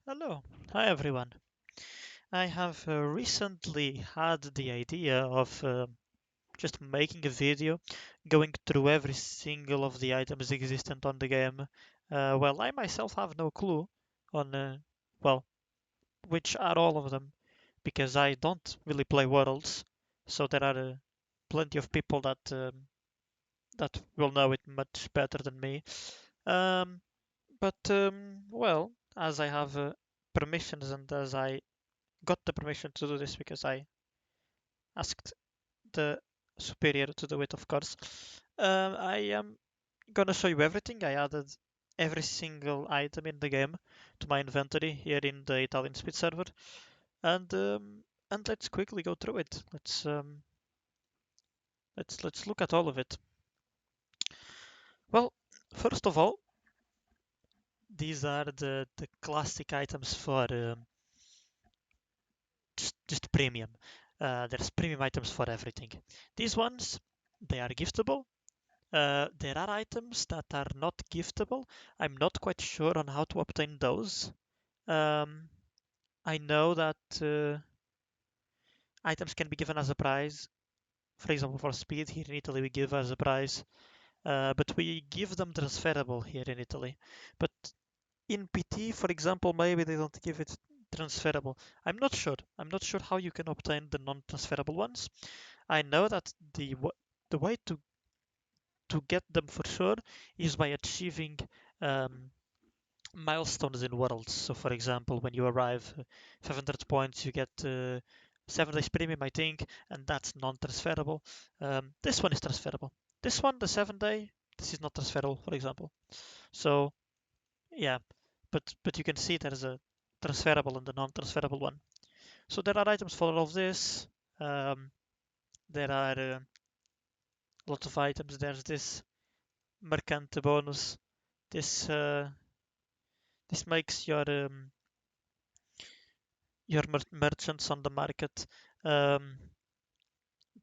Hello, hi everyone. I have recently had the idea of just making a video going through every single of the items existent on the game. Well, I myself have no clue on, well, which are all of them because I don't really play Worlds, so there are plenty of people that will know it much better than me. Um, but well, as I have permissions and as I got the permission to do this because I asked the superior to do it, of course. I am gonna show you everything. I added every single item in the game to my inventory here in the Italian Speed server, and let's quickly go through it. Let's look at all of it. Well, first of all, these are the classic items for just premium. There's premium items for everything. These ones, they are giftable. There are items that are not giftable. I'm not quite sure on how to obtain those. Um, I know that items can be given as a prize. For example, for speed here in Italy, we give as a prize, but we give them transferable here in Italy. But in PT, for example, maybe they don't give it transferable. I'm not sure. I'm not sure how you can obtain the non-transferable ones. I know that the way to get them for sure is by achieving um, milestones in worlds. So, for example, when you arrive 500 points, you get 7 days premium, I think, and that's non-transferable. This one is transferable. This one, the 7 day, this is not transferable, for example. So, yeah, but you can see there's a transferable and a non-transferable one. So there are items for all of this. Um, there are lots of items. There's this Mercante bonus. This this makes your merchants on the market um,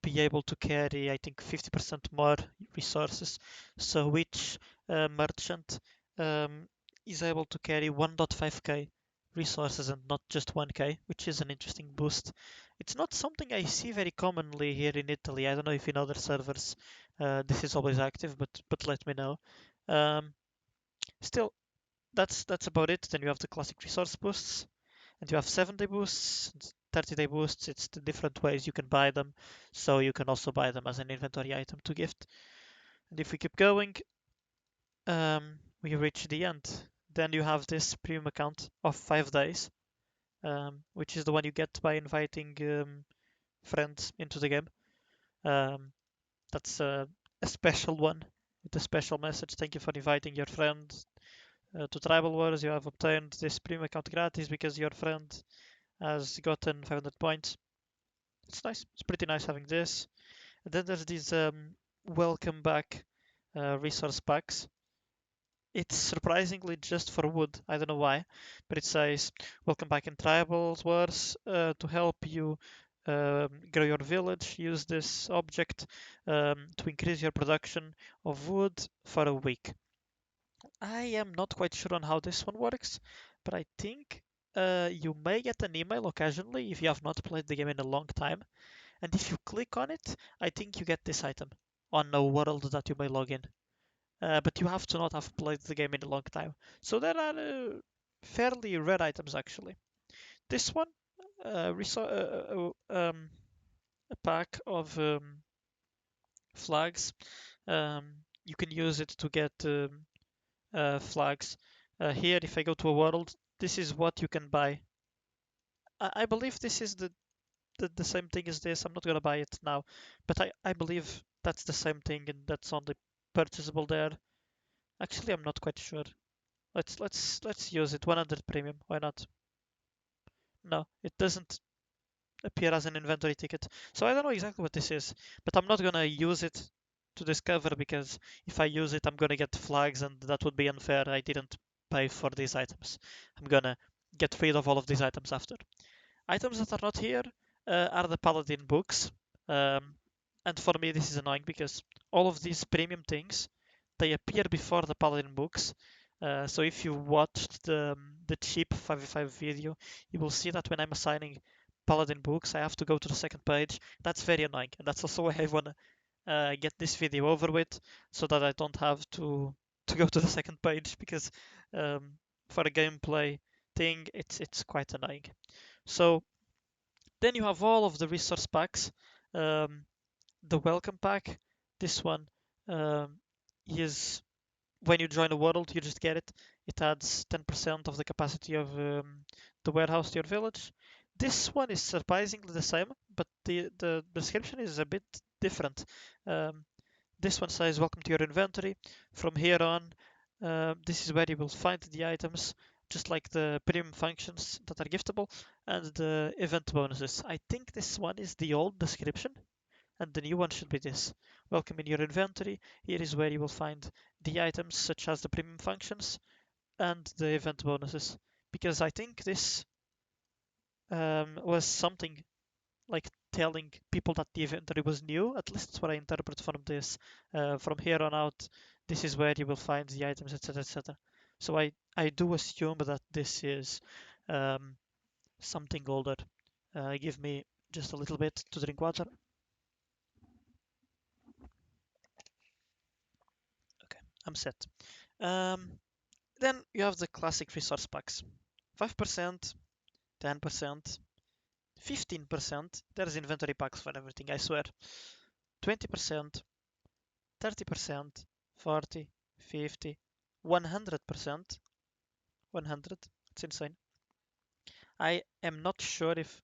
be able to carry, I think, 50% more resources. So each merchant um, is able to carry 1.5k resources and not just 1k, which is an interesting boost. It's not something I see very commonly here in Italy. I don't know if in other servers this is always active, but let me know. Um, Still, that's about it. Then you have the classic resource boosts. And you have 7-day boosts, 30-day boosts. It's the different ways you can buy them. So you can also buy them as an inventory item to gift. And if we keep going, we reach the end. Then you have this premium account of 5 days, which is the one you get by inviting friends into the game. Um, that's a special one with a special message. Thank you for inviting your friends to Tribal Wars. You have obtained this premium account gratis because your friend has gotten 500 points. It's nice. It's pretty nice having this. And then there's these welcome back resource packs. It's surprisingly just for wood. I don't know why, but it says welcome back in Tribals Wars to help you grow your village. Use this object to increase your production of wood for a week. I am not quite sure on how this one works, but I think you may get an email occasionally if you have not played the game in a long time. And if you click on it, I think you get this item on a world that you may log in. But you have to not have played the game in a long time. So there are fairly rare items actually. This one, a pack of flags. You can use it to get flags. Here, if I go to a world, this is what you can buy. I believe this is the same thing as this. I'm not gonna buy it now, but I believe that's the same thing and that's only purchasable there. Actually, I'm not quite sure. Let's use it. 100 premium. Why not? No, it doesn't appear as an inventory ticket. So I don't know exactly what this is, but I'm not gonna use it to discover because if I use it, I'm gonna get flags and that would be unfair. I didn't pay for these items. I'm gonna get rid of all of these items after. Items that are not here are the Paladin books. Um, and for me, this is annoying because all of these premium things they appear before the Paladin books. So if you watched the the cheap 5v5 video, you will see that when I'm assigning Paladin books, I have to go to the second page. That's very annoying, and that's also why I want to get this video over with, so that I don't have to go to the second page, because for a gameplay thing, it's quite annoying. So then you have all of the resource packs. Um, the welcome pack, this one um, is when you join a world, you just get it. It adds 10% of the capacity of the warehouse to your village. This one is surprisingly the same, but the description is a bit different. Um, this one says, welcome to your inventory. From here on, this is where you will find the items, just like the premium functions that are giftable and the event bonuses. I think this one is the old description, and the new one should be this. Welcome in your inventory. Here is where you will find the items such as the premium functions and the event bonuses. Because I think this was something like telling people that the inventory was new. At least that's what I interpret from this. From here on out, this is where you will find the items, etc., etc. So I do assume that this is um, something older. Give me just a little bit to drink water. Okay, I'm set. Um, Then you have the classic resource packs. 5%, 10%, 15%. There's inventory packs for everything, I swear. 20%, 30%, 40, 50, 100%. 100. It's insane. I am not sure if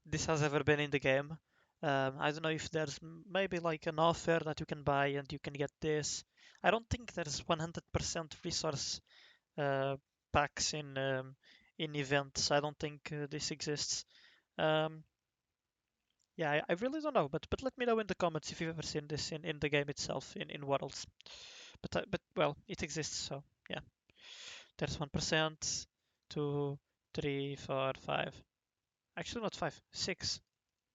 this has ever been in the game. I don't know if there's maybe like an offer that you can buy and you can get this. I don't think there's 100% resource uh, packs in events. I don't think this exists. Um, yeah, I really don't know, but let me know in the comments if you've ever seen this in the game itself in Worlds. But well, it exists, so yeah. There's 1%, 2, 3, 4, 5. Actually, not 5, 6.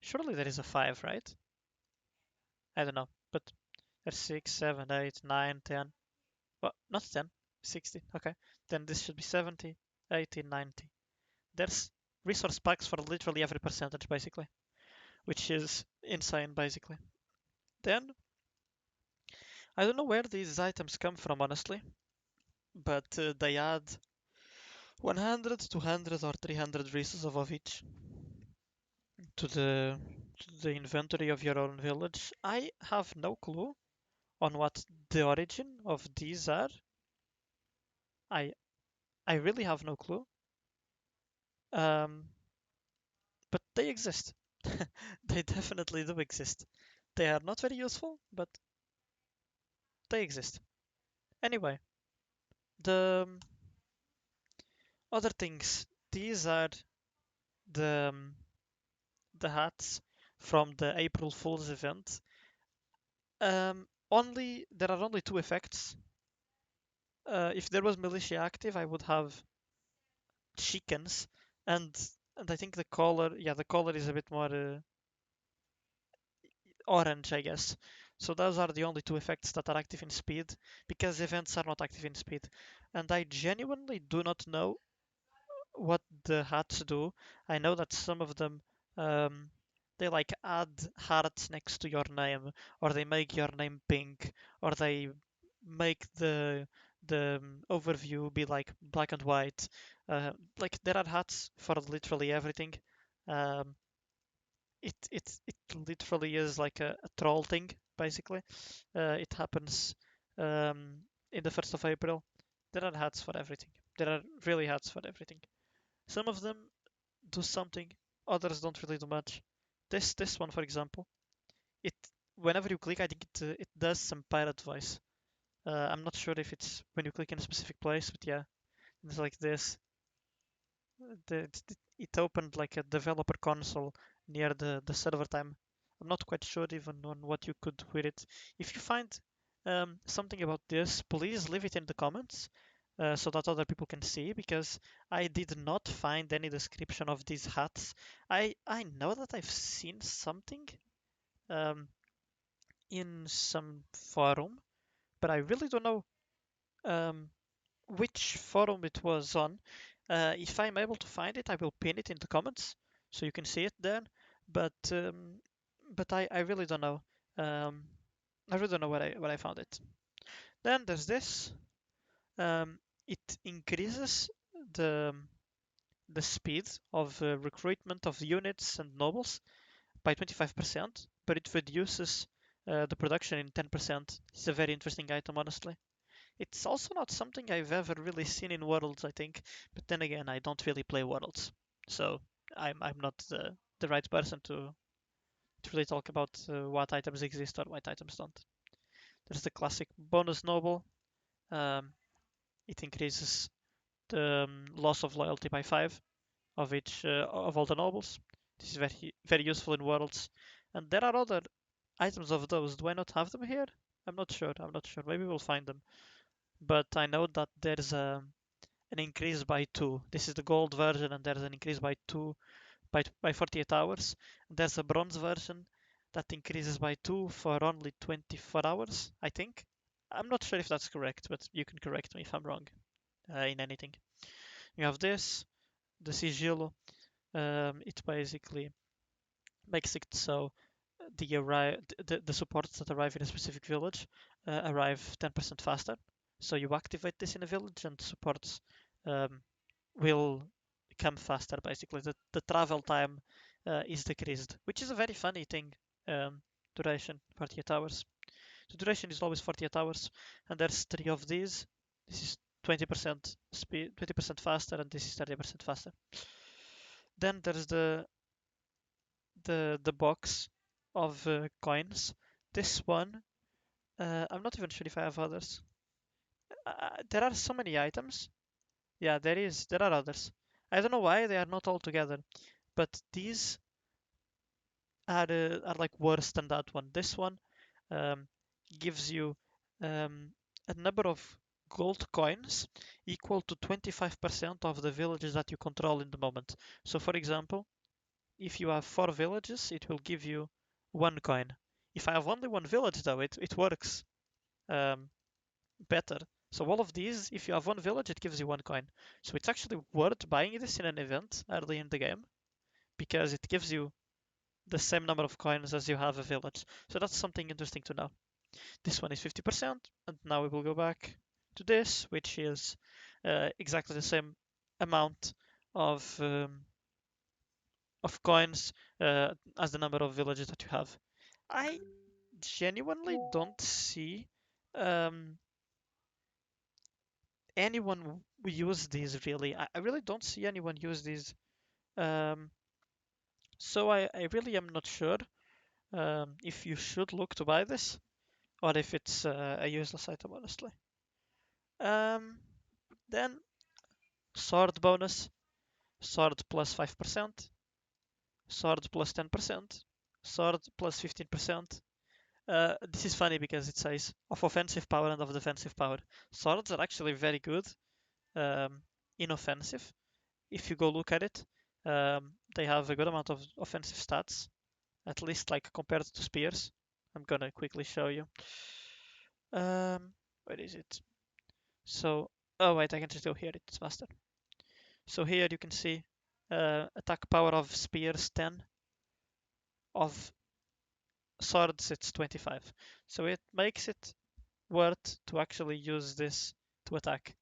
Surely there is a 5, right? I don't know, but there's 6, 7, 8, 9, 10. Well, not 10, 60. Okay, then this should be 70, 80, 90. There's resource packs for literally every percentage, basically, which is insane, basically. Then, I don't know where these items come from, honestly, but they add 100, 200, or 300 resources of each to the inventory of your own village. I have no clue on what the origin of these are. I I really have no clue. Um, but they exist. They definitely do exist. They are not very useful, but they exist. Anyway, the other things. These are the the hats from the April Fool's event. Only there are only two effects. If there was militia active, I would have chickens, and and I think the color, yeah, the color is a bit more orange, I guess. So those are the only two effects that are active in speed, because events are not active in speed. And I genuinely do not know what the hats do. I know that some of them um, they like add hearts next to your name, or they make your name pink, or they make the overview be like black and white. Like there are hats for literally everything. Um, it literally is like a troll thing, basically. It happens um, in the 1st of April. There are hats for everything. There are really hats for everything. Some of them do something, others don't really do much. This one, for example, it whenever you click, I think it does some pirate voice. I'm not sure if it's when you click in a specific place, but yeah, it's like this. It opened like a developer console near the server time. I'm not quite sure even on what you could with it. If you find something about this, please leave it in the comments so that other people can see, because I did not find any description of these hats. I know that I've seen something um, in some forum, but I really don't know um, which forum it was on. If I'm able to find it, I will pin it in the comments so you can see it then. But I really don't know. Um, I really don't know where I found it. Then there's this. It increases the the speed of recruitment of units and nobles by 25%, but it reduces the production in 10%. It's a very interesting item, honestly. It's also not something I've ever really seen in Worlds, I think. But then again, I don't really play Worlds, so I'm not the right person to really talk about what items exist or what items don't. There's the classic bonus noble. Um, it increases the loss of loyalty by 5 of each of all the nobles. This is very useful in Worlds. And there are other items of those. Do I not have them here? I'm not sure. I'm not sure. Maybe we'll find them. But I know that there's an increase by 2. This is the gold version, and there's an increase by 2 by 48 hours. There's a bronze version that increases by 2 for only 24 hours, I think. I'm not sure if that's correct, but you can correct me if I'm wrong in anything. You have this, the sigilo. It basically makes it so the supports that arrive in a specific village arrive 10% faster. So you activate this in a village, and supports um, will come faster. Basically, the travel time is decreased, which is a very funny thing. Um, Duration 48 hours. The duration is always 48 hours, and there's 3 of these. This is 20% speed, 20% faster, and this is 30% faster. Then there's the box of coins. This one, I'm not even sure if I have others. There are so many items. Yeah, there is. There are others. I don't know why they are not all together, but these are like worse than that one. This one um, gives you um, a number of gold coins equal to 25% of the villages that you control in the moment. So, for example, if you have 4 villages, it will give you 1 coin. If I have only 1 village, though, it works um, better. So all of these, if you have 1 village, it gives you 1 coin. So it's actually worth buying this in an event early in the game because it gives you the same number of coins as you have a village. So that's something interesting to know. This one is 50%, and now we will go back to this, which is exactly the same amount of um, of coins as the number of villages that you have. I genuinely don't see um, anyone use these really. I really don't see anyone use these. Um, so I really am not sure if you should look to buy this or if it's a useless item, honestly. Um, then sword bonus, sword plus 5%, sword plus 10%, sword plus 15%. This is funny because it says of offensive power and of defensive power. Swords are actually very good um, in offensive. If you go look at it, they have a good amount of offensive stats, at least like compared to spears. I'm gonna quickly show you. Where is it? So, oh wait, I can just go here. It's faster. So here you can see attack power of spears 10, of swords it's 25. So it makes it worth to actually use this to attack.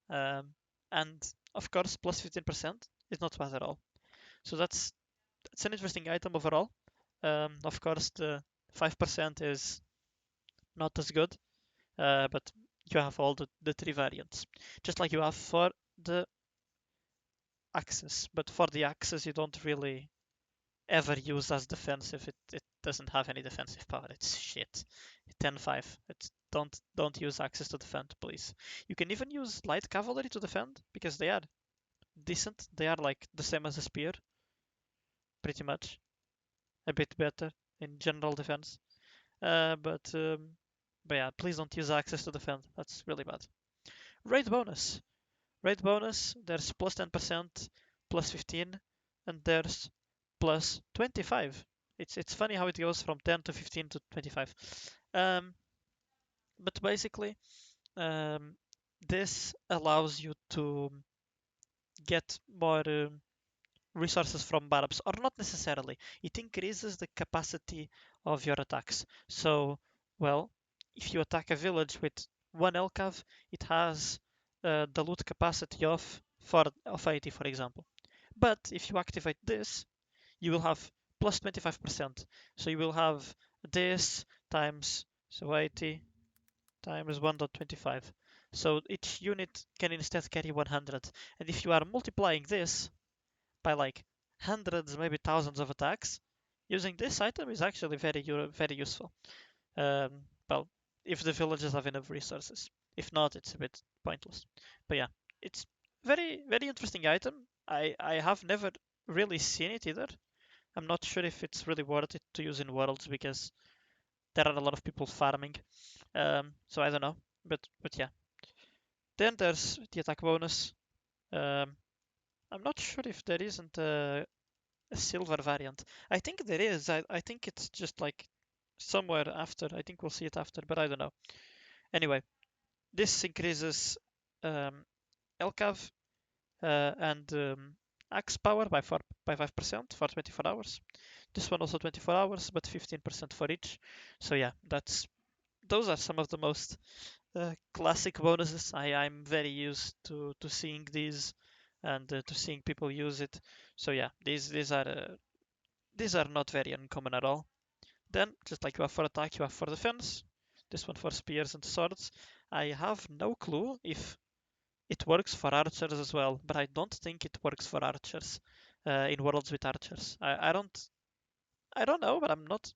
Um, and of course, plus 15% is not bad at all. So that's an interesting item overall. Of course, the 5% is not as good, but you have all the 3 variants. Just like you have for the axes, but for the axes you don't really ever use as defensive. It doesn't have any defensive power. It's shit. 10-5. It's don't use axes to defend, please. You can even use light cavalry to defend because they are decent. They are like the same as a spear, pretty much. A bit better in general defense. But yeah, please don't use axes to defend. That's really bad. Raid bonus. Raid bonus. There's plus 10%, plus 15, and there's plus 25. It's funny how it goes from 10 to 15 to 25. Um, but basically, um, this allows you to get more resources from barbs, or not necessarily. It increases the capacity of your attacks. So, well, if you attack a village with one Elcav, it has the loot capacity of 80, for example. But if you activate this, you will have plus 25%. So you will have this times, so 80 times 1.25. So each unit can instead carry 100. And if you are multiplying this by like hundreds, maybe thousands of attacks, using this item is actually very useful. Well, if the villagers have enough resources. If not, it's a bit pointless. But yeah, it's very interesting item. I have never really seen it either. I'm not sure if it's really worth it to use in worlds because there are a lot of people farming. So I don't know. But yeah. Then there's the attack bonus. Um, I'm not sure if there isn't a silver variant. I think there is. I think it's just like somewhere after. I think we'll see it after, but I don't know. Anyway, this increases um, LCAV and axe power by 5% for 24 hours. This one also 24 hours, but 15% for each. So yeah, those are some of the most classic bonuses. I'm very used to seeing these and to seeing people use it. So yeah, these are not very uncommon at all. Then, just like you have for attack, you have for defense. This one for spears and swords. I have no clue if it works for archers as well, but I don't think it works for archers in worlds with archers. I don't know, but I'm not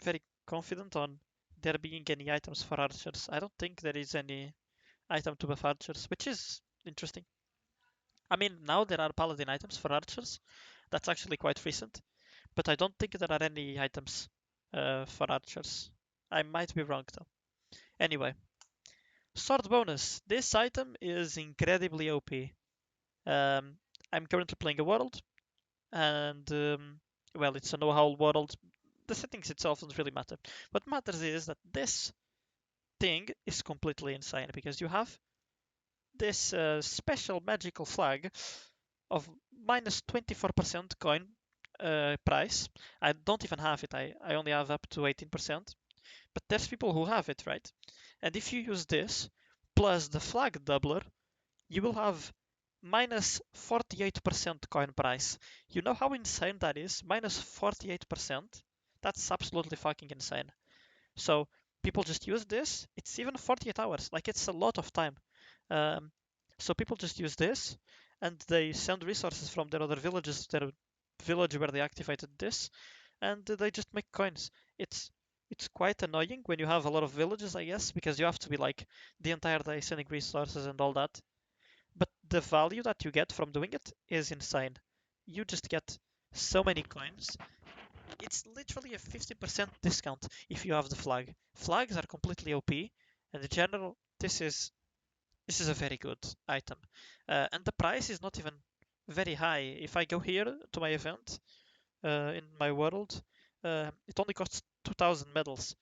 very confident on there being any items for archers. I don't think there is any item to buff archers, which is interesting. I mean, now there are paladin items for archers. That's actually quite recent, but I don't think there are any items for archers. I might be wrong though. Anyway, sword bonus. This item is incredibly OP. Um, I'm currently playing a world, and well, it's a no-howl world. The settings itself doesn't really matter. What matters is that this thing is completely insane because you have this special magical flag of minus 24% coin price. I don't even have it. I only have up to 18%. But there's people who have it, right? And if you use this plus the flag doubler, you will have minus 48% coin price. You know how insane that is? Minus 48%? That's absolutely fucking insane. So people just use this. It's even 48 hours. Like it's a lot of time. Um, so people just use this and they send resources from their other villages to their village where they activated this and they just make coins. It's quite annoying when you have a lot of villages, I guess, because you have to be like the entire day sending resources and all that. But the value that you get from doing it is insane. You just get so many coins. It's literally a 50% discount if you have the flag. Flags are completely OP, and in general, this is a very good item. And the price is not even very high. If I go here to my event in my world, it only costs 2,000 medals.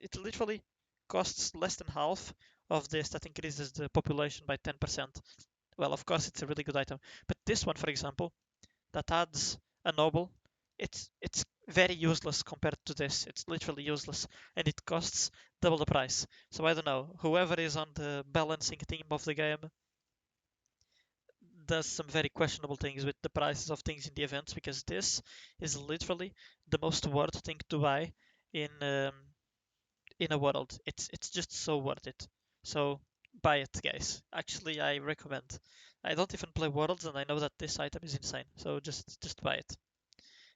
It literally costs less than half of this that increases the population by 10%. Well, of course, it's a really good item. But this one, for example, that adds a noble, it's very useless compared to this. It's literally useless, and it costs double the price. So I don't know. Whoever is on the balancing team of the game does some very questionable things with the prices of things in the events because this is literally the most worth thing to buy in um, in a world. It's just so worth it. So buy it, guys. Actually, I recommend. I don't even play worlds, and I know that this item is insane. So just buy it.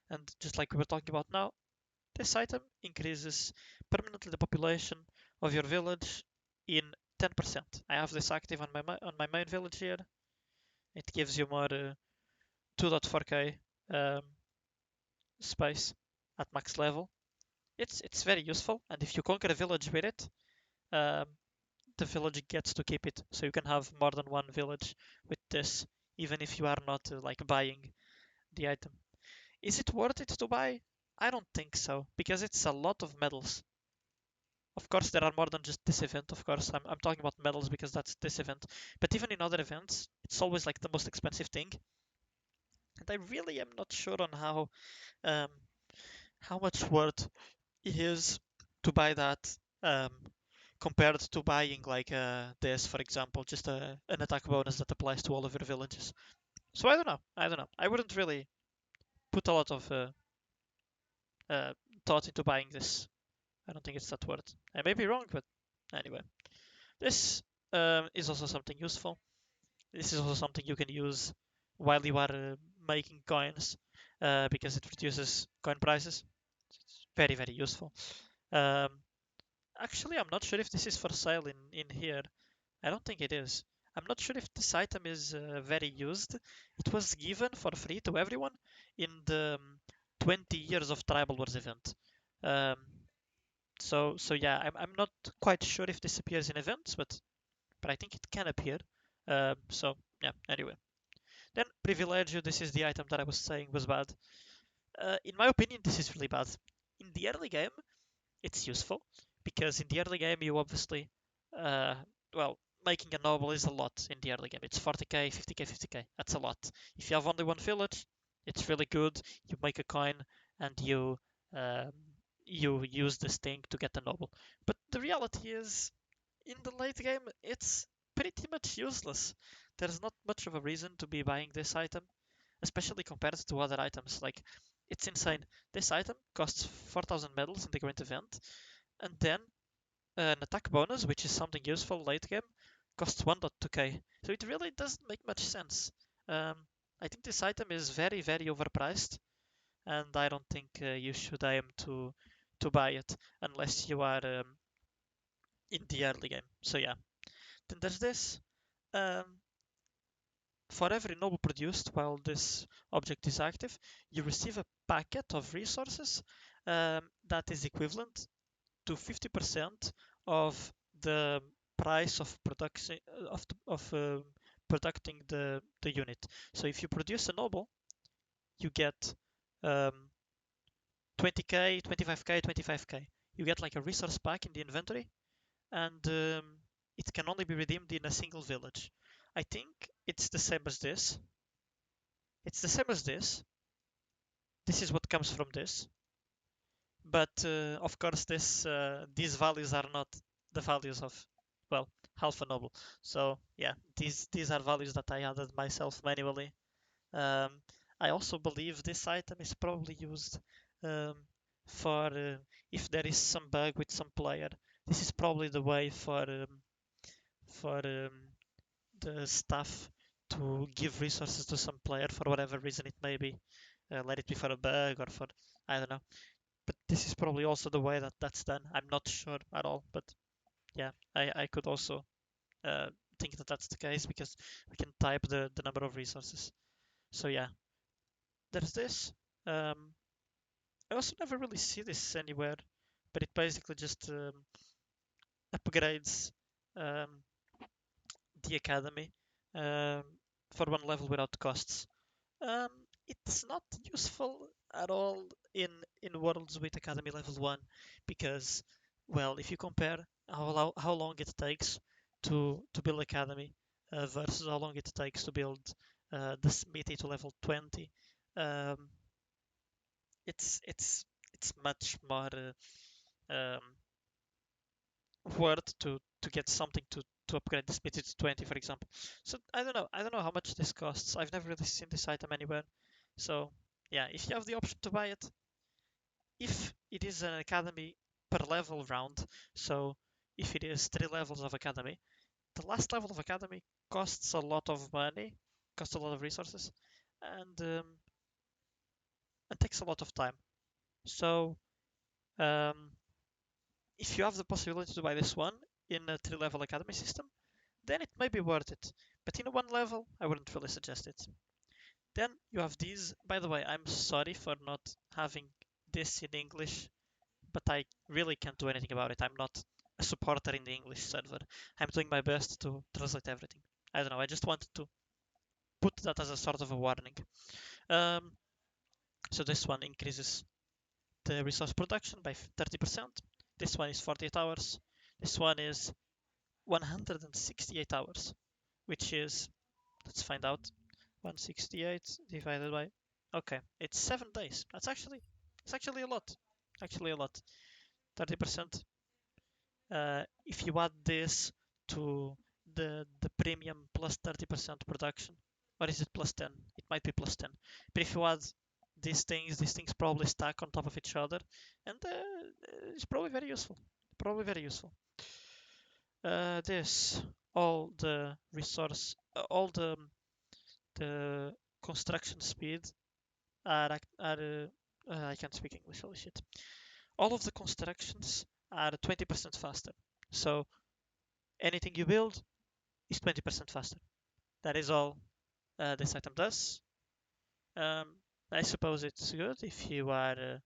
And just like we were talking about now, this item increases permanently the population of your village in 10%. I have this active on my main village here. It gives you more 2.4k um, space at max level. It's very useful, and if you conquer a village with it, um, the village gets to keep it. So you can have more than one village with this, even if you are not like buying the item. Is it worth it to buy? I don't think so, because it's a lot of medals. Of course, there are more than just this event. Of course, I'm talking about medals because that's this event. But even in other events, it's always like the most expensive thing. And I really am not sure on um, how much worth it is to buy that um, compared to buying like this, for example, just an attack bonus that applies to all of your villages. So I don't know. I don't know. I wouldn't really put a lot of uh, thought into buying this. I don't think it's that worth. I may be wrong, but anyway, this is also something useful. This is also something you can use while you are making coins because it reduces coin prices. It's very, very useful. Um, Actually, I'm not sure if this is for sale in here. I don't think it is. I'm not sure if this item is very used. It was given for free to everyone in the 20 years of Tribal Wars event. Um, so yeah, I'm not quite sure if this appears in events, but I think it can appear. So yeah, anyway. Then Privilegio, this is the item that I was saying was bad. In my opinion, this is really bad. In the early game, it's useful because in the early game you obviously, uh, well, making a noble is a lot in the early game. It's 40k, 50k, 50k. That's a lot. If you have only one village, it's really good. You make a coin and um, you use this thing to get a noble. But the reality is, in the late game, it's pretty much useless. There's not much of a reason to be buying this item, especially compared to other items. Like, it's insane. This item costs 4,000 medals in the Grand Event, and then an attack bonus, which is something useful late game, costs 1.2k. So it really doesn't make much sense. Um, I think this item is very, very overpriced, and I don't think you should aim to buy it unless you are in the early game. So yeah. Then there's this. Um, for every noble produced while this object is active, you receive a packet of resources that is equivalent to 50% of the price of production of producing the unit. So if you produce a noble, you get um, 20k, 25k, 25k. You get like a resource pack in the inventory, and it can only be redeemed in a single village. I think it's the same as this. It's the same as this. This is what comes from this. But of course, these values are not the values of, well, half a noble. So yeah, these are values that I added myself manually. Um, I also believe this item is probably used um, for if there is some bug with some player. This is probably the way for the staff to give resources to some player for whatever reason it may be. Let it be for a bug or for, I don't know. But this is probably also the way that that's done. I'm not sure at all, but yeah, I could also uh, think that that's the case because we can type the number of resources. So yeah, there's this. Um, I also never really see this anywhere, but it basically just upgrades um, the academy um, for one level without costs. Um, it's not useful at all in worlds with Academy level 1 because, well, if you compare how long it takes to build Academy versus how long it takes to build the Smithy to level 20, um, it's much more um, worth to get something to upgrade the Smithy to 20, for example. So I don't know how much this costs. I've never really seen this item anywhere. So yeah, if you have the option to buy it, if it is an academy per level round, so if it is 3 levels of academy, the last level of academy costs a lot of money, costs a lot of resources, and takes a lot of time. So um, if you have the possibility to buy this one in a 3 level academy system, then it may be worth it. But in a 1 level, I wouldn't really suggest it. Then you have these. By the way, I'm sorry for not having this in English, but I really can't do anything about it. I'm not a supporter in the English server. I'm doing my best to translate everything. I don't know. I just wanted to put that as a sort of a warning. Um, so this one increases the resource production by 30%. This one is 48 hours. This one is 168 hours, which is Let's find out. 168 divided by. Okay, it's 7 days. It's actually a lot. Actually a lot. 30%. If you add this to the premium plus 30% production, or is it plus 10? It might be plus 10. But if you add these things probably stack on top of each other, and it's probably very useful. Probably very useful. This all the resource, all the construction speed are I can't speak English. Holy shit! All of the constructions are 20% faster. So anything you build is 20% faster. That is all this item does. I suppose it's good if you are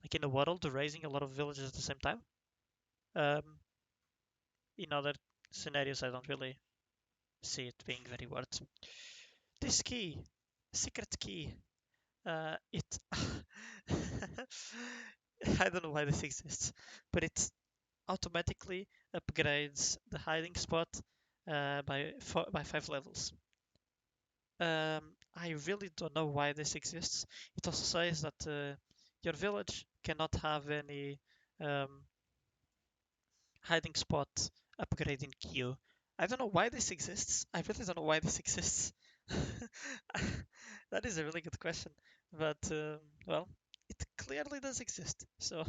like in the world raising a lot of villages at the same time. Um, in other scenarios, I don't really see it being very worth. This key, secret key, it I don't know why this exists, but it automatically upgrades the hiding spot by 5 levels. I really don't know why this exists. It also says that your village cannot have any um, hiding spot upgrading queue. I don't know why this exists. I really don't know why this exists. That is a really good question, but well, it clearly does exist. So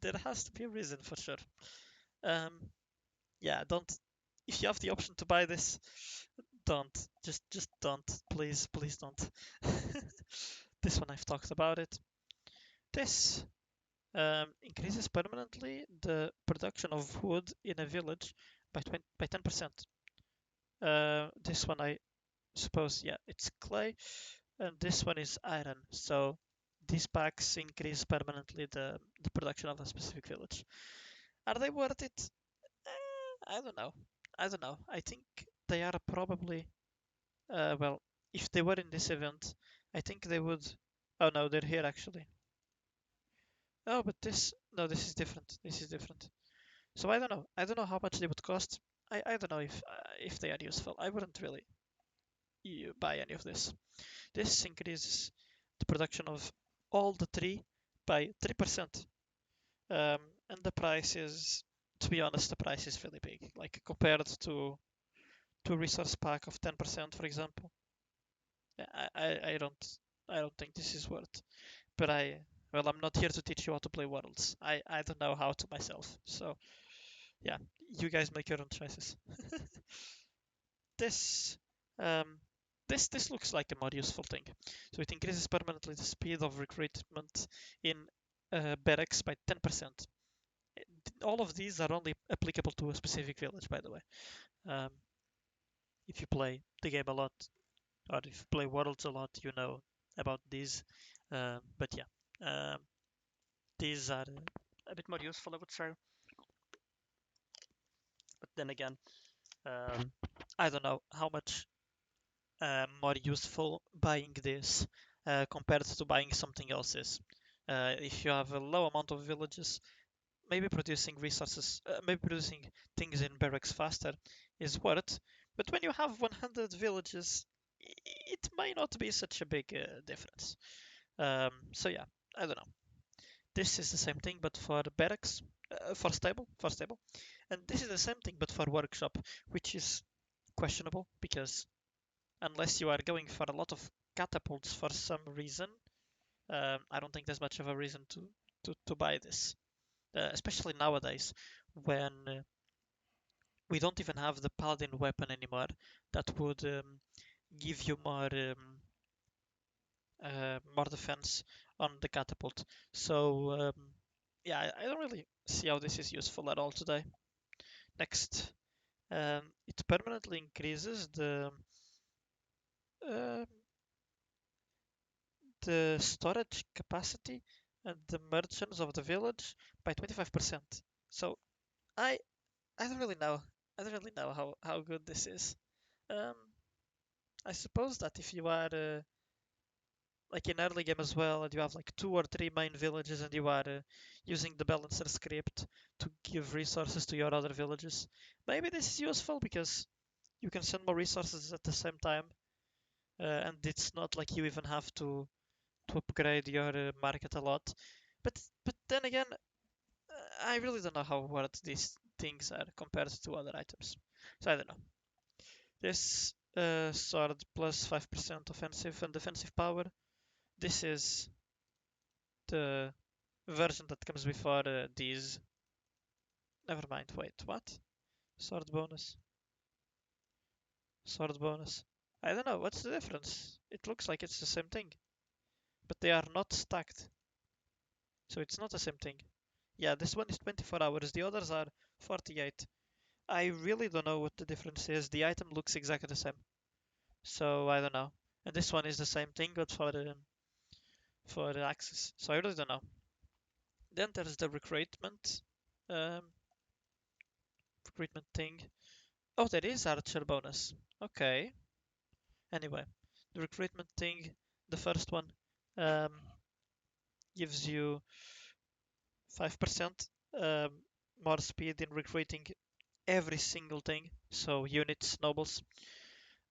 there has to be a reason for sure. Um, yeah, don't. If you have the option to buy this, don't. Just don't. Please don't. This one I've talked about it. This increases permanently the production of wood in a village by 10%. This one I suppose, yeah, it's clay, and this one is iron. So these packs increase permanently the production of a specific village. Are they worth it? I don't know. I don't know. I think they are probably well, if they were in this event, I think they would. Oh no, they're here actually. Oh, but this no, this is different. This is different. So I don't know. I don't know how much they would cost. I don't know if they are useful. I wouldn't really buy any of this. This increases the production of all the tree by 3%. And the price is, to be honest, the price is really big. Like compared to a resource pack of 10%, for example. I don't think this is worth. But well, I'm not here to teach you how to play Worlds. I don't know how to myself. So yeah, you guys make your own choices. this um, this looks like a more useful thing. So it increases permanently the speed of recruitment in barracks by 10%. All of these are only applicable to a specific village, by the way. Um, if you play the game a lot, or if you play Worlds a lot, you know about these. But yeah, these are a bit more useful, I would say. But then again, I don't know how much more useful buying this compared to buying something else's. If you have a low amount of villages, maybe producing resources, maybe producing things in barracks faster is worth. But when you have 100 villages, it may not be such a big difference. So yeah, I don't know. This is the same thing, but for barracks, for stable, and this is the same thing, but for workshop, which is questionable because unless you are going for a lot of catapults for some reason, I don't think there's much of a reason to buy this, especially nowadays when we don't even have the paladin weapon anymore that would give you more defense on the catapult. So yeah, I don't really see how this is useful at all today. Next, it permanently increases uh, the storage capacity and the merchants of the village by 25%. So I I don't really know. I don't really know how good this is. Um, I suppose that if you are like in early game as well, and you have like 2 or 3 main villages, and you are using the balancer script to give resources to your other villages, maybe this is useful because you can send more resources at the same time, and it's not like you even have to upgrade your market a lot. But then again, I really don't know how worth these things are compared to other items. So I don't know. This sword plus 5% offensive and defensive power. This is the version that comes before these. Never mind. Wait, what? Sword bonus. Sword bonus. I don't know. What's the difference? It looks like it's the same thing, but they are not stacked. So it's not the same thing. Yeah, this one is 24 hours. The others are 48. I really don't know what the difference is. The item looks exactly the same. So I don't know. And this one is the same thing, but for the axis. So I really don't know. Then there's the um, recruitment thing. Oh, there is archer bonus. Okay. Anyway, the recruitment thing, the first one, um, gives you 5% um, more speed in recruiting every single thing. So units, nobles.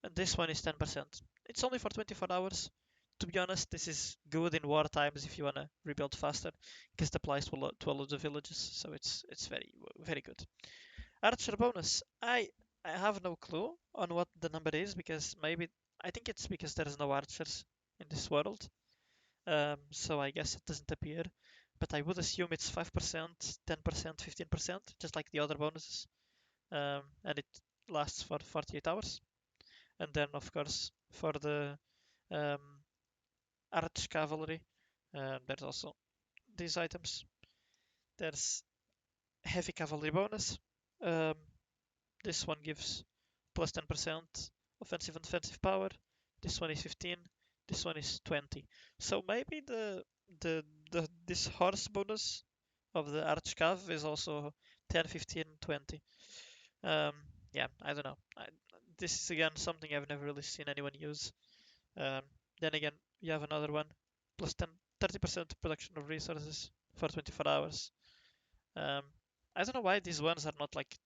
And this one is 10%. It's only for 24 hours. To be honest, this is good in war times if you want to rebuild faster, because it applies to a lot of villages, so it's very good. Archer bonus. I have no clue on what the number is because maybe I think it's because there's no archers in this world, so I guess it doesn't appear. But I would assume it's 5%, 10%, 15%, just like the other bonuses, and it lasts for 48 hours. And then, of course, for the um, arch cavalry, there's also these items. There's heavy cavalry bonus. Um, this one gives plus 10% offensive and defensive power. This one is 15. This one is 20. So maybe the this horse bonus of the archcav is also 10, 15, 20. Um, yeah, I don't know. This is again something I've never really seen anyone use. Um, then again, you have another one plus 10, 30% production of resources for 24 hours. Um, I don't know why these ones are not like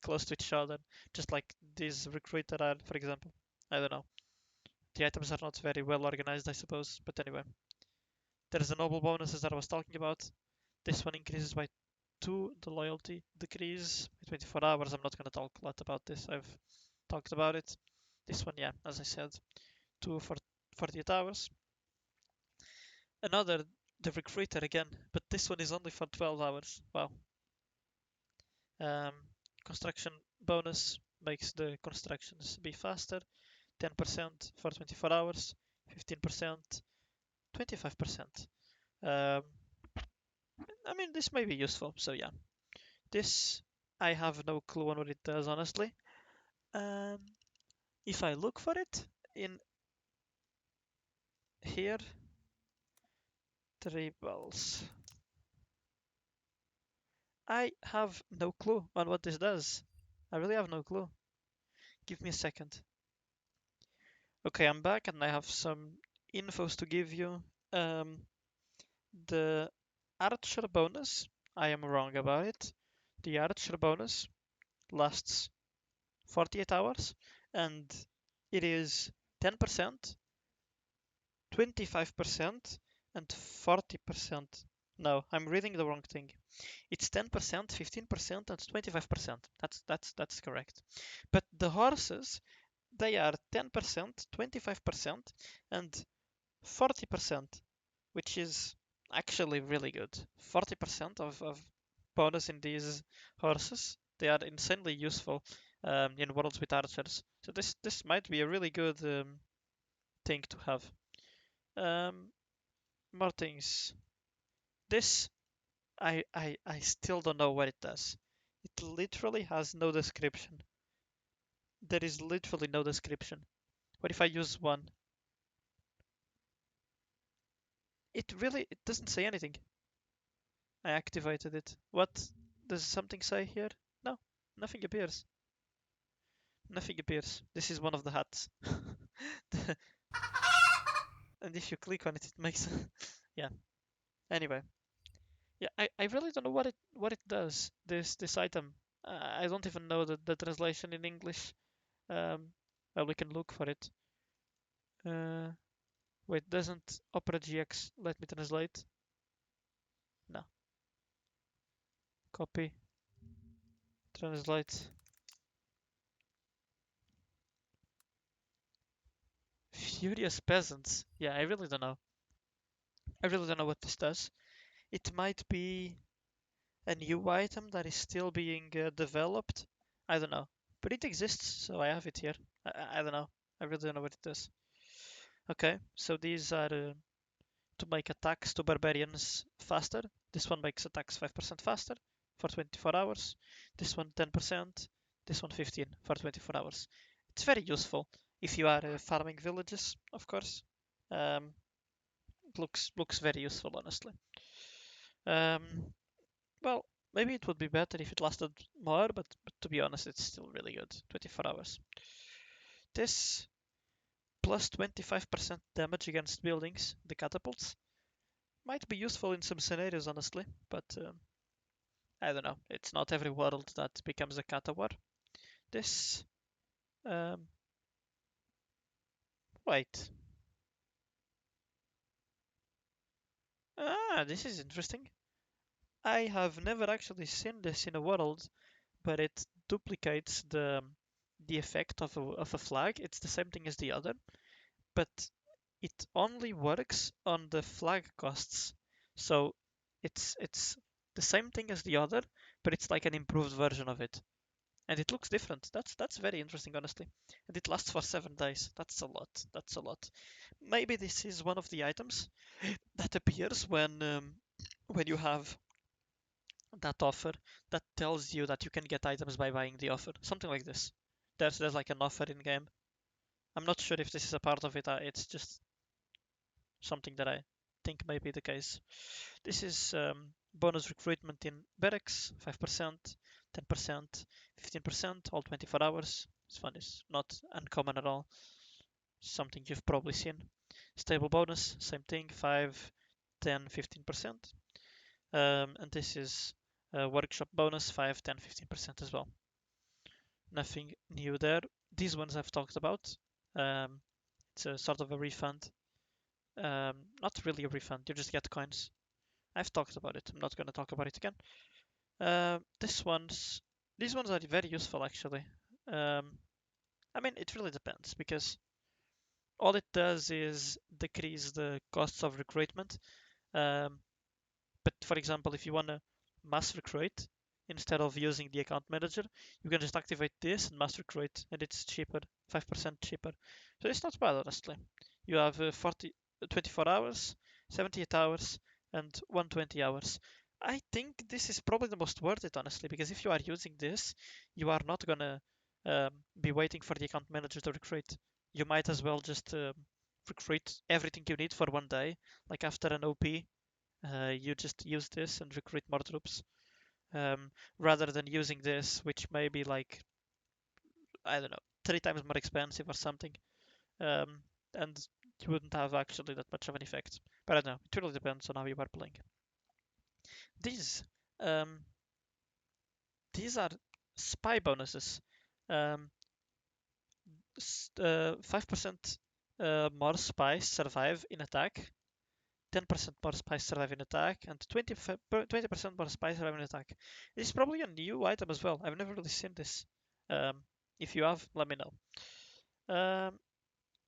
close to each other, just like these recruiter are, for example. I don't know. The items are not very well organized, I suppose. But anyway, there's the noble bonuses that I was talking about. This one increases by 2 the loyalty decrease by 24 hours. I'm not going to talk a lot about this. I've talked about it. This one, yeah, as I said, 2 for 48 hours. Another, the recruiter again, but this one is only for 12 hours. Wow. Um, construction bonus makes the constructions be faster. 10% for 24 hours, 15%, 25%. Um, I mean, this may be useful, so yeah. This, I have no clue on what it does, honestly. Um, if I look for it in here, tribals, I have no clue on what this does. I really have no clue. Give me a second. Okay, I'm back and I have some infos to give you. Um, the Archer bonus, I am wrong about it. The Archer bonus lasts 48 hours and it is 10%, 25%, and 40%. No, I'm reading the wrong thing. It's 10%, 15%, and 25%. That's correct. But the horses, they are 10%, 25%, and 40%, which is actually really good. 40% of bonus in these horses. They are insanely useful in worlds with archers. So this might be a really good thing to have. Um, more things. This I still don't know what it does. It literally has no description. There is literally no description. What if I use one? It doesn't say anything. I activated it. What does something say here? No, nothing appears. Nothing appears. This is one of the hats. And if you click on it, it makes yeah. Anyway, yeah, I really don't know what it does. This item. I don't even know the translation in English. Well, we can look for it. Wait, doesn't Opera GX let me translate? No. Copy, translate. Furious Peasants. Yeah, I really don't know. I really don't know what this does. It might be a new item that is still being developed. I don't know. But it exists, so I have it here. I don't know. I really don't know what it does. Okay, so these are to make attacks to barbarians faster. This one makes attacks 5% faster for 24 hours. This one 10%. This one 15 for 24 hours. It's very useful if you are farming villages, of course. Um, it looks very useful, honestly. Um, well, maybe it would be better if it lasted more, but to be honest, it's still really good. 24 hours. This plus 25% damage against buildings, the catapults, might be useful in some scenarios, honestly, but I don't know. It's not every world that becomes a kata war. This, um, wait. This is interesting. I have never actually seen this in a world, but it duplicates the effect of a flag. It's the same thing as the other, but it only works on the flag costs. So it's the same thing as the other, but it's like an improved version of it. And it looks different. That's very interesting, honestly. And it lasts for 7 days. That's a lot. That's a lot. Maybe this is one of the items that appears when you have that offer that tells you that you can get items by buying the offer. Something like this. There's like an offer in game. I'm not sure if this is a part of it. It's just something that I think may be the case. This is bonus recruitment in barracks, 5%, 10%, 15%, all 24 hours. This one is not uncommon at all. Something you've probably seen. Stable bonus, same thing, 5, 10, 15%. And this is workshop bonus, 5, 10, 15% as well. Nothing new there. These ones I've talked about. Um, it's a sort of a refund. Not really a refund, you just get coins. I've talked about it. I'm not going to talk about it again. This ones, these ones are very useful actually. I mean, it really depends because all it does is decrease the costs of recruitment. Um, but for example, if you want to mass recruit instead of using the account manager, you can just activate this and mass recruit, and it's cheaper, 5% cheaper. So it's not bad honestly. You have 24 hours, 78 hours, and 120 hours. I think this is probably the most worth it honestly, because if you are using this, you are not gonna be waiting for the account manager to recruit. You might as well just recruit everything you need for one day. Like after an OP, you just use this and recruit more troops, rather than using this, which may be like, I don't know, 3 times more expensive or something, um, and you wouldn't have actually that much of an effect. But I don't know, it really depends on how you are playing. These, um, these are spy bonuses. Um, 5% more spies survive in attack, 10% more spies survive in attack, and 20% more spies survive in attack. This is probably a new item as well. I've never really seen this. Um, if you have, let me know.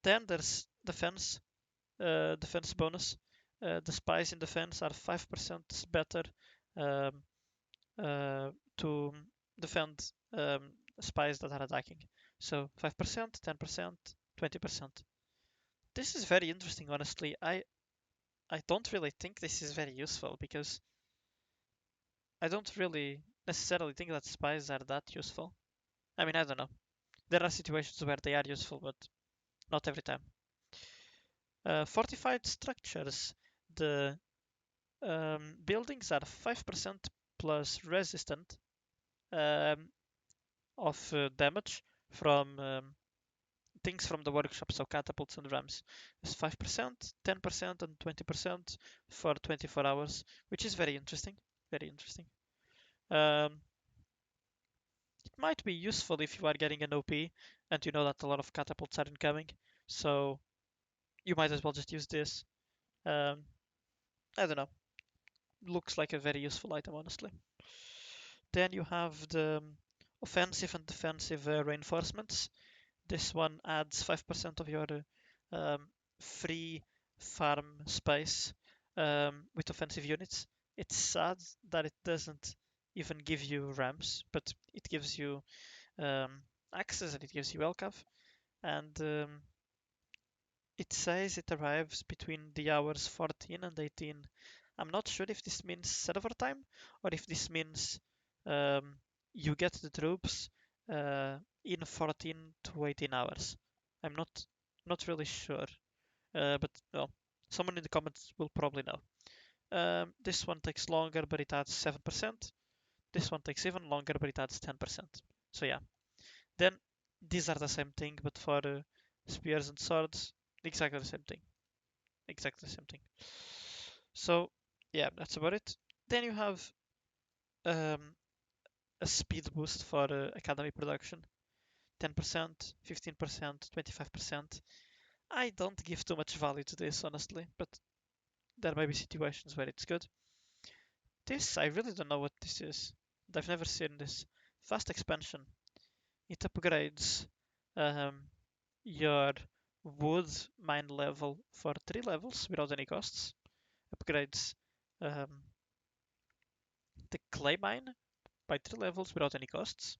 Then there's defense bonus. The spies in defense are 5% better um, to defend spies that are attacking. So 5%, 10%, 20%. This is very interesting, honestly. I don't really think this is very useful because I don't really necessarily think that spies are that useful. I mean, I don't know. There are situations where they are useful, but not every time. Fortified structures. The buildings are 5% plus resistant um, of damage from things from the workshop, so catapults and rams. It's 5%, 10%, and 20% for 24 hours, which is very interesting. Very interesting. Um, might be useful if you are getting an OP and you know that a lot of catapults are incoming. So you might as well just use this. Um, I don't know. Looks like a very useful item, honestly. Then you have the offensive and defensive reinforcements. This one adds 5% of your um, free farm space with offensive units. It's sad that it doesn't even give you ramps, but it gives you access and it gives you Elcav. And it says it arrives between the hours 14 and 18. I'm not sure if this means server time or if this means um, you get the troops in 14 to 18 hours. I'm not really sure, but well, someone in the comments will probably know. This one takes longer, but it adds 7%. This one takes even longer, but it adds 10%. So yeah. Then these are the same thing, but for spears and swords, exactly the same thing. Exactly the same thing. So yeah, that's about it. Then you have um, a speed boost for academy production. 10%, 15%, 25%. I don't give too much value to this, honestly, but there may be situations where it's good. This, I really don't know what this is. I've never seen this. Fast expansion. It upgrades um, your wood mine level for 3 levels without any costs. Upgrades um, the clay mine by 3 levels without any costs.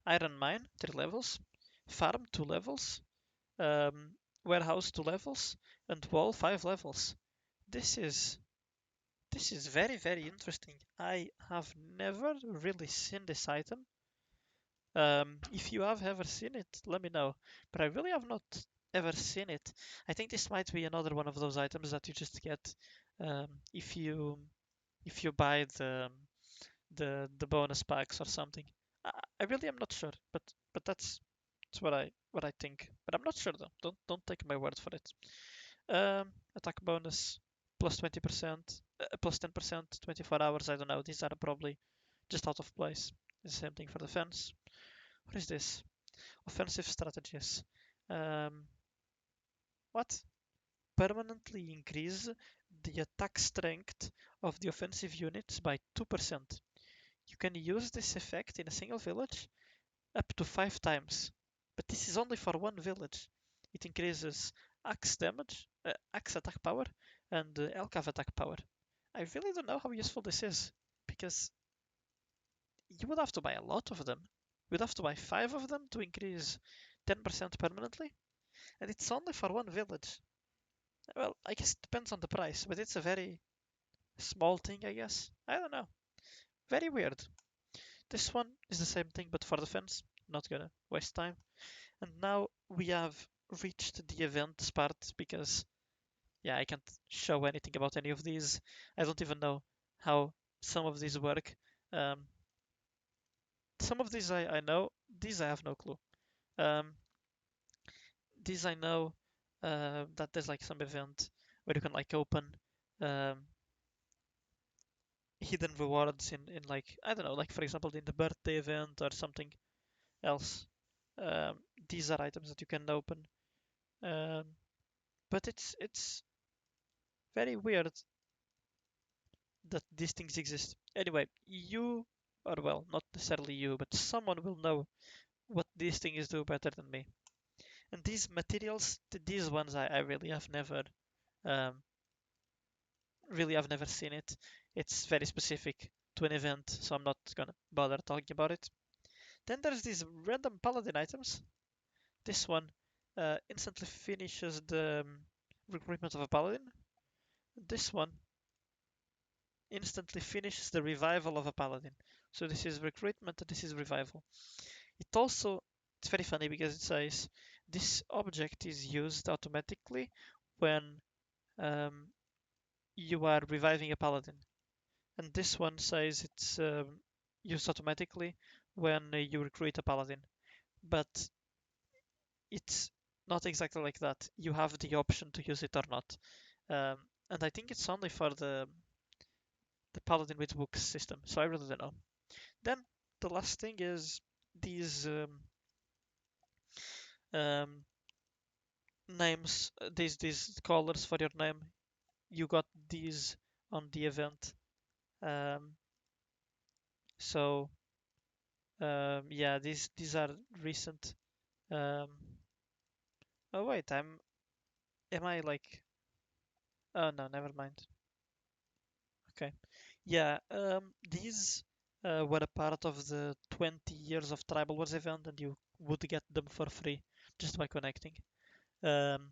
Iron mine 3 levels. Farm 2 levels. Um, warehouse 2 levels. And wall 5 levels. This is this is very interesting. I have never really seen this item. If you have ever seen it, let me know. But I really have not ever seen it. I think this might be another one of those items that you just get if you buy the bonus packs or something. I really am not sure, but that's what I think. But I'm not sure though. Don't take my word for it. Attack bonus plus 20%, plus 10%, 24 hours. I don't know. These are probably just out of place. The same thing for defense. What is this? Offensive strategies. Um, what? Permanently increase the attack strength of the offensive units by 2%. You can use this effect in a single village up to 5 times. But this is only for one village. It increases axe damage, axe attack power, and Elcav attack power. I really don't know how useful this is, because you would have to buy a lot of them. You would have to buy 5 of them to increase 10% permanently, and it's only for one village. Well, I guess it depends on the price, but it's a very small thing, I guess. I don't know. Very weird. This one is the same thing, but for defense. Not gonna waste time. And now we have reached the events part because, yeah, I can't show anything about any of these. I don't even know how some of these work. Um, some of these I know, these I have no clue. Um, these I know that there's like some event where you can like open um, hidden rewards in like, I don't know, like for example in the birthday event or something else. These are items that you can open. Um, but it's very weird that these things exist. Anyway, you, or well, not necessarily you, but someone will know what these things do better than me. And these materials, these ones, I really have never, um, really I've never seen it. It's very specific to an event, so I'm not gonna bother talking about it. Then there's these random paladin items. This one instantly finishes the recruitment of a paladin. This one instantly finishes the revival of a paladin. So this is recruitment and this is revival. It also, it's very funny because it says this object is used automatically when um, you are reviving a paladin. And this one says it's used automatically when you recruit a paladin. But it's not exactly like that. You have the option to use it or not. And I think it's only for the paladin with books system. So I really don't know. Then the last thing is these um, names, these colors for your name. You got these on the event. Um, so yeah, these are recent. Um, oh wait, am I like? Oh no, never mind. Okay. Yeah, these were a part of the 20 years of Tribal Wars event, and you would get them for free just by connecting. Um,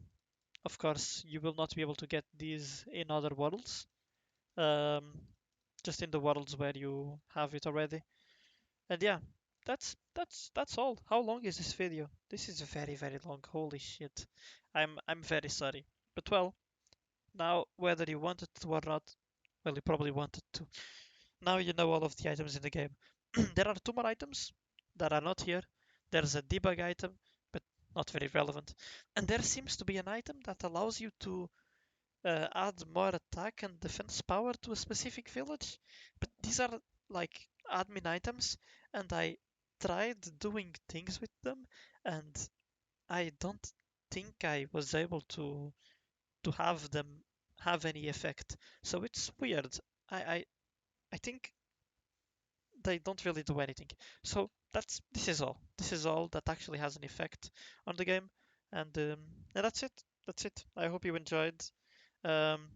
of course, you will not be able to get these in other worlds, um, just in the worlds where you have it already. And yeah, that's all. How long is this video? This is very, very long. Holy shit. I'm very sorry. But well, now whether you wanted to or not, well, you probably wanted to. Now you know all of the items in the game. There are two more items that are not here. There's a debug item, but not very relevant. And there seems to be an item that allows you to add more attack and defense power to a specific village. But these are like admin items, and I tried doing things with them, and I don't think I was able to have them have any effect. So it's weird. I I, I think they don't really do anything. So this is all. This is all that actually has an effect on the game, and that's it. That's it. I hope you enjoyed. Um,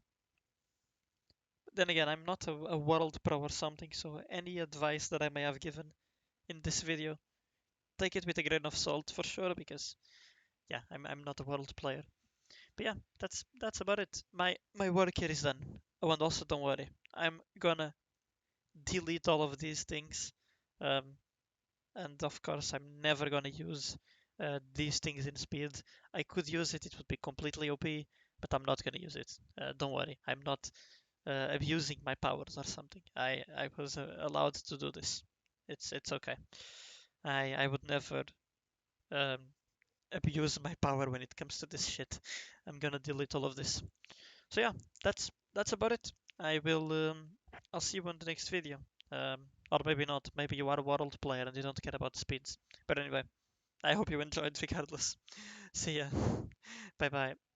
then again, I'm not a world pro or something, so any advice that I may have given in this video, take it with a grain of salt for sure, because yeah, I'm not a world player. But yeah, that's about it. My work here is done. Oh, and also don't worry, I'm gonna delete all of these things. Um, and of course I'm never gonna use these things in speed. I could use it, it would be completely OP, but I'm not gonna use it. Don't worry, I'm not abusing my powers or something. I was allowed to do this. It's okay. I would never um, abuse my power when it comes to this shit. I'm gonna delete all of this. So yeah, that's about it. I'll see you on the next video. Or maybe not. Maybe you are a world player and you don't care about speeds. But anyway, I hope you enjoyed regardless. See ya. Bye bye.